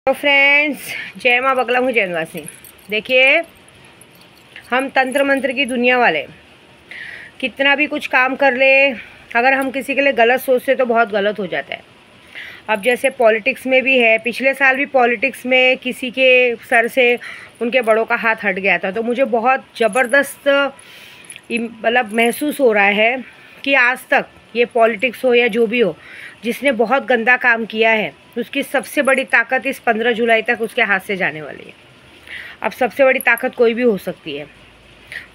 तो फ्रेंड्स, जय माँ बगला हूँ जय निवासी। देखिए, हम तंत्र मंत्र की दुनिया वाले कितना भी कुछ काम कर ले, अगर हम किसी के लिए गलत सोचते तो बहुत गलत हो जाता है। अब जैसे पॉलिटिक्स में भी है, पिछले साल भी पॉलिटिक्स में किसी के सर से उनके बड़ों का हाथ हट गया था, तो मुझे बहुत ज़बरदस्त मतलब महसूस हो रहा है कि आज तक ये पॉलिटिक्स हो या जो भी हो, जिसने बहुत गंदा काम किया है उसकी सबसे बड़ी ताकत इस 15 जुलाई तक उसके हाथ से जाने वाली है। अब सबसे बड़ी ताकत कोई भी हो सकती है,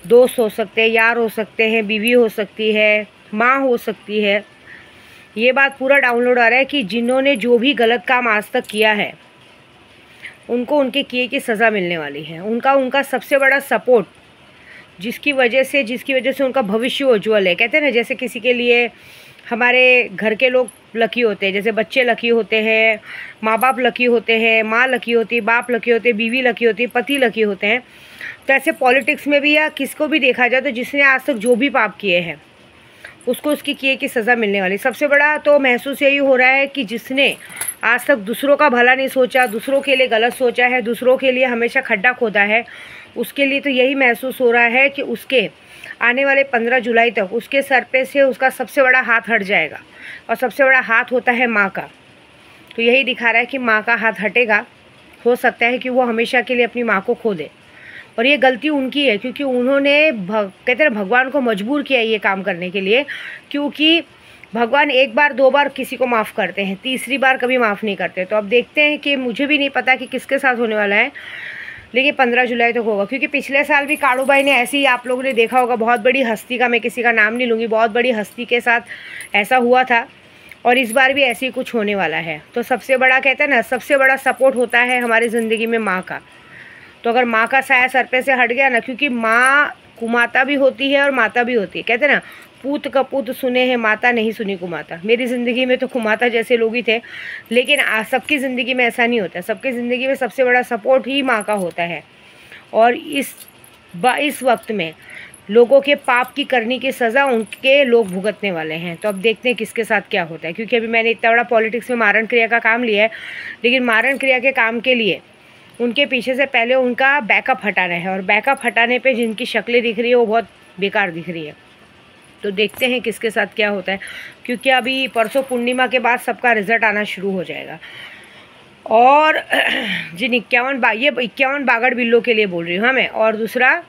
दोस्त हो सकते हैं, यार हो सकते हैं, बीवी हो सकती है, माँ हो सकती है। ये बात पूरा डाउनलोड आ रहा है कि जिन्होंने जो भी गलत काम आज तक किया है उनको उनके किए की सज़ा मिलने वाली है। उनका सबसे बड़ा सपोर्ट, जिसकी वजह से उनका भविष्य उज्ज्वल है। कहते हैं ना, जैसे किसी के लिए हमारे घर के लोग लकी होते हैं, जैसे बच्चे लकी होते हैं, माँ बाप लकी होते हैं, माँ लकी होती है, बाप लकी होते हैं, बीवी लकी होती है, पति लकी होते हैं। तो ऐसे पॉलिटिक्स में भी या किसको भी देखा जाए तो जिसने आज तक जो भी पाप किए हैं उसको उसकी किए की सज़ा मिलने वाली। सबसे बड़ा तो महसूस यही हो रहा है कि जिसने आज तक दूसरों का भला नहीं सोचा, दूसरों के लिए गलत सोचा है, दूसरों के लिए हमेशा खड्डा खोदा है, उसके लिए तो यही महसूस हो रहा है कि उसके आने वाले 15 जुलाई तक उसके सर पे से उसका सबसे बड़ा हाथ हट जाएगा। और सबसे बड़ा हाथ होता है माँ का। तो यही दिखा रहा है कि माँ का हाथ हटेगा। हो सकता है कि वो हमेशा के लिए अपनी माँ को खो दे, और ये गलती उनकी है, क्योंकि उन्होंने कहते हैं भगवान को मजबूर किया ये काम करने के लिए। क्योंकि भगवान एक बार दो बार किसी को माफ़ करते हैं, तीसरी बार कभी माफ़ नहीं करते। तो अब देखते हैं कि मुझे भी नहीं पता कि किसके साथ होने वाला है, लेकिन 15 जुलाई तक होगा। क्योंकि पिछले साल भी काड़ूबाई ने ऐसे ही, आप लोगों ने देखा होगा, बहुत बड़ी हस्ती का, मैं किसी का नाम नहीं लूँगी, बहुत बड़ी हस्ती के साथ ऐसा हुआ था, और इस बार भी ऐसे ही कुछ होने वाला है। तो सबसे बड़ा, कहते हैं ना, सबसे बड़ा सपोर्ट होता है हमारी ज़िंदगी में माँ का। तो अगर माँ का साया सर पे से हट गया ना, क्योंकि माँ कुमाता भी होती है और माता भी होती है। कहते हैं ना, पूत कपूत सुने हैं माता, नहीं सुनी कुमाता। मेरी ज़िंदगी में तो कुमाता जैसे लोग ही थे, लेकिन सबकी ज़िंदगी में ऐसा नहीं होता। सबकी ज़िंदगी में सबसे बड़ा सपोर्ट ही माँ का होता है। और इस वक्त में लोगों के पाप की करनी की सज़ा उनके लोग भुगतने वाले हैं। तो अब देखते हैं किसके साथ क्या होता है। क्योंकि अभी मैंने इतना बड़ा पॉलिटिक्स में मारण क्रिया का काम लिया है, लेकिन मारण क्रिया के काम के लिए उनके पीछे से पहले उनका बैकअप हटाना है, और बैकअप हटाने पे जिनकी शक्लें दिख रही है वो बहुत बेकार दिख रही है। तो देखते हैं किसके साथ क्या होता है, क्योंकि अभी परसों पूर्णिमा के बाद सबका रिजल्ट आना शुरू हो जाएगा। और जिन 51 बागड़ बिल्लों के लिए बोल रही हूँ मैं, और दूसरा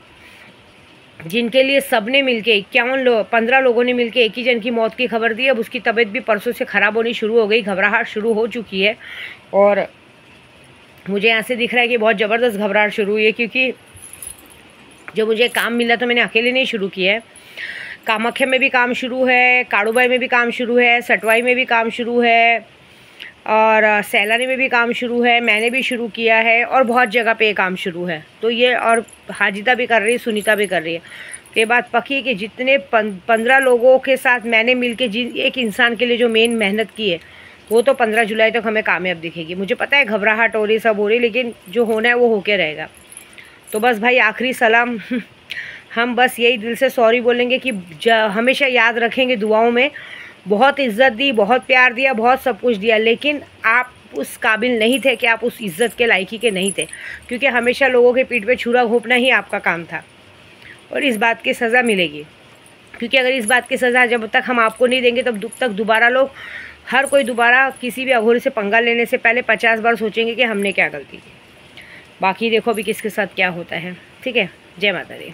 जिनके लिए सबने मिलके 15 लोगों ने मिलके एक ही जन की मौत की खबर दी। अब उसकी तबीयत भी परसों से ख़राब होनी शुरू हो गई, घबराहट शुरू हो चुकी है। और मुझे यहाँ से दिख रहा है कि बहुत ज़बरदस्त घबराहट शुरू हुई है, क्योंकि जो मुझे काम मिला तो मैंने अकेले नहीं शुरू किया है। कामाख्या में भी काम शुरू है, काड़ूबाई में भी काम शुरू है, सटवाई में भी काम शुरू है, और सैलानी में भी काम शुरू है, मैंने भी शुरू किया है, और बहुत जगह पे ये काम शुरू है। तो ये, और हाजिता भी कर रही है, सुनीता भी कर रही है। तो ये बात पक्की है कि जितने 15 लोगों के साथ मैंने मिलके जिन एक इंसान के लिए जो मेन मेहनत की है, वो तो 15 जुलाई तक हमें कामयाब दिखेगी। मुझे पता है घबराहट हो रही, सब हो रही, लेकिन जो होना है वो होके रहेगा। तो बस भाई, आखिरी सलाम हम बस यही दिल से सॉरी बोलेंगे कि हमेशा याद रखेंगे दुआओं में। बहुत इज़्ज़त दी, बहुत प्यार दिया, बहुत सब कुछ दिया, लेकिन आप उस काबिल नहीं थे कि आप उस इज़्ज़त के लायकी के नहीं थे। क्योंकि हमेशा लोगों के पीठ पे छुरा घोंपना ही आपका काम था, और इस बात की सज़ा मिलेगी। क्योंकि अगर इस बात की सज़ा जब तक हम आपको नहीं देंगे तब तक दोबारा लोग, हर कोई दोबारा किसी भी अघोरी से पंगा लेने से पहले 50 बार सोचेंगे कि हमने क्या गलती की। बाकी देखो अभी किसके साथ क्या होता है। ठीक है, जय माता दी।